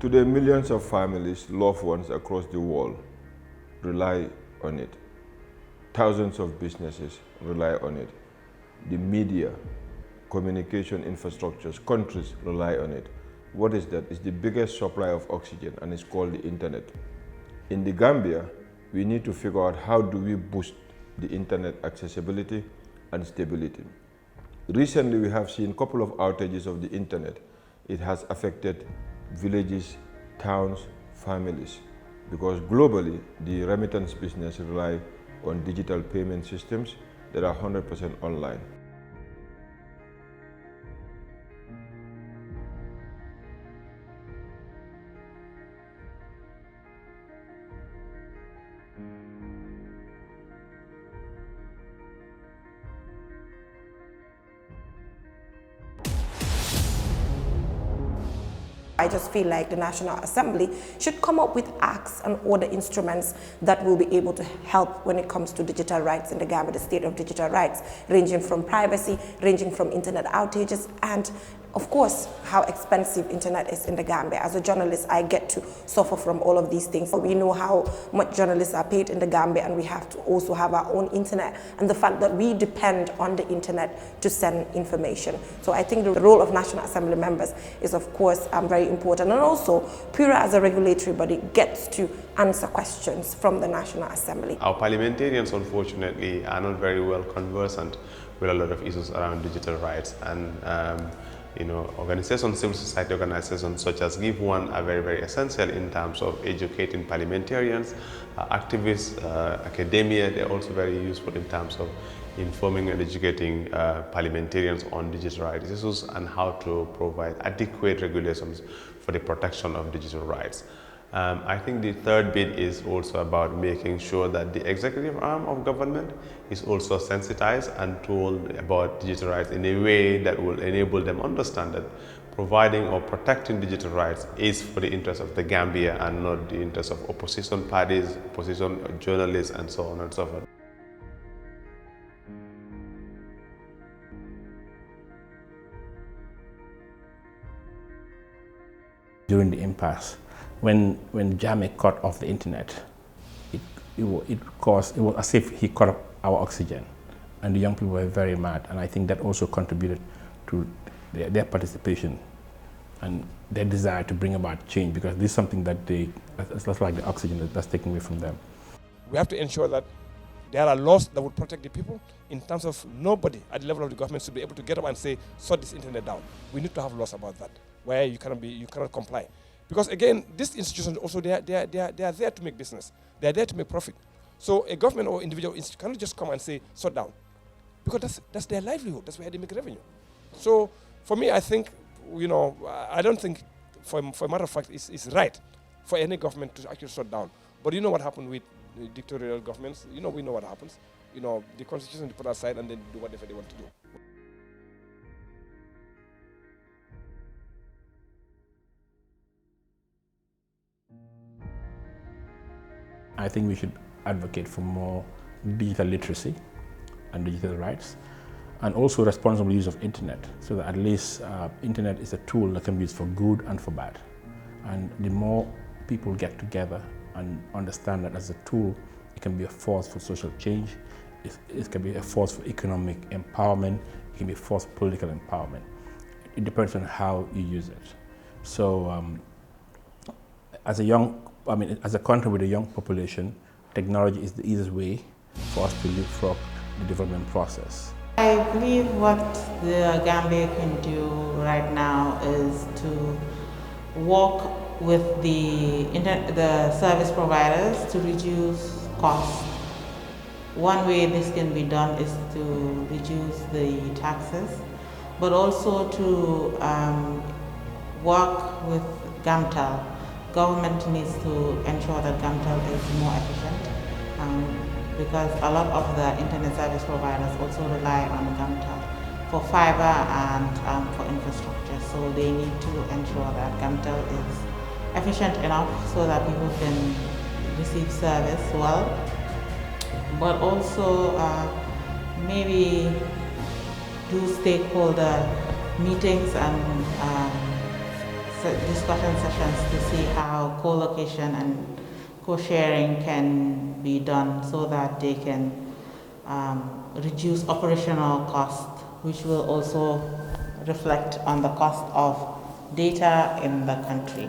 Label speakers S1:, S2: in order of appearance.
S1: Today, millions of families, loved ones across the world rely on it. Thousands of businesses rely on it. The media, communication infrastructures, countries rely on it. What is that? It's the biggest supply of oxygen, and it's called the internet. In the Gambia, we need to figure out how do we boost the internet accessibility and stability. Recently, we have seen a couple of outages of the internet. It has affected villages, towns, families, because globally, the remittance business rely on digital payment systems that are 100% online.
S2: I just feel like the National Assembly should come up with acts and other instruments that will be able to help when it comes to digital rights in the Gambia, the state of digital rights, ranging from privacy, ranging from internet outages, and of course, how expensive internet is in the Gambia. As a journalist, I get to suffer from all of these things. We know how much journalists are paid in the Gambia, and we have to also have our own internet, and the fact that we depend on the internet to send information. So I think the role of National Assembly members is, of course, very important. And also, PURA as a regulatory body gets to answer questions from the National Assembly.
S3: Our parliamentarians, unfortunately, are not very well conversant with a lot of issues around digital rights, and organizations, civil society organizations such as Give1 are very, very essential in terms of educating parliamentarians, activists, academia. They're also very useful in terms of informing and educating parliamentarians on digital rights issues and how to provide adequate regulations for the protection of digital rights. I think the third bit is also about making sure that the executive arm of government is also sensitized and told about digital rights in a way that will enable them understand that providing or protecting digital rights is for the interest of the Gambia and not the interest of opposition parties, opposition journalists, and so on and so forth.
S4: During the impasse, when Jammeh cut off the internet, it was as if he cut off our oxygen, and the young people were very mad, and I think that also contributed to their participation and their desire to bring about change, because this is something that it's like the oxygen that's taken away from them.
S5: We have to ensure that there are laws that would protect the people in terms of nobody at the level of the government should be able to get up and say, shut this internet down. We need to have laws about that, where you cannot comply. Because again, these institutions also, they are there to make business. They are there to make profit. So a government or individual institution cannot just come and say, shut down. Because that's their livelihood. That's where they make revenue. So for me, I think, I don't think, for a matter of fact, it's right for any government to actually shut down. But you know what happened with dictatorial governments? We know what happens. The constitution is put aside and then do whatever they want to do.
S4: I think we should advocate for more digital literacy and digital rights, and also responsible use of internet, so that at least internet is a tool that can be used for good and for bad. And the more people get together and understand that as a tool, it can be a force for social change, it can be a force for economic empowerment, it can be a force for political empowerment. It depends on how you use it. So as a country with a young population, technology is the easiest way for us to leapfrog the development process.
S6: I believe what the Gambia can do right now is to work with the service providers to reduce costs. One way this can be done is to reduce the taxes, but also to work with GAMTEL. Government needs to ensure that GAMTEL is more efficient, because a lot of the internet service providers also rely on GAMTEL for fiber and for infrastructure. So they need to ensure that GAMTEL is efficient enough so that people can receive service well, but also maybe do stakeholder meetings and discussion sessions to see how co-location and co-sharing can be done so that they can reduce operational cost, which will also reflect on the cost of data in the country.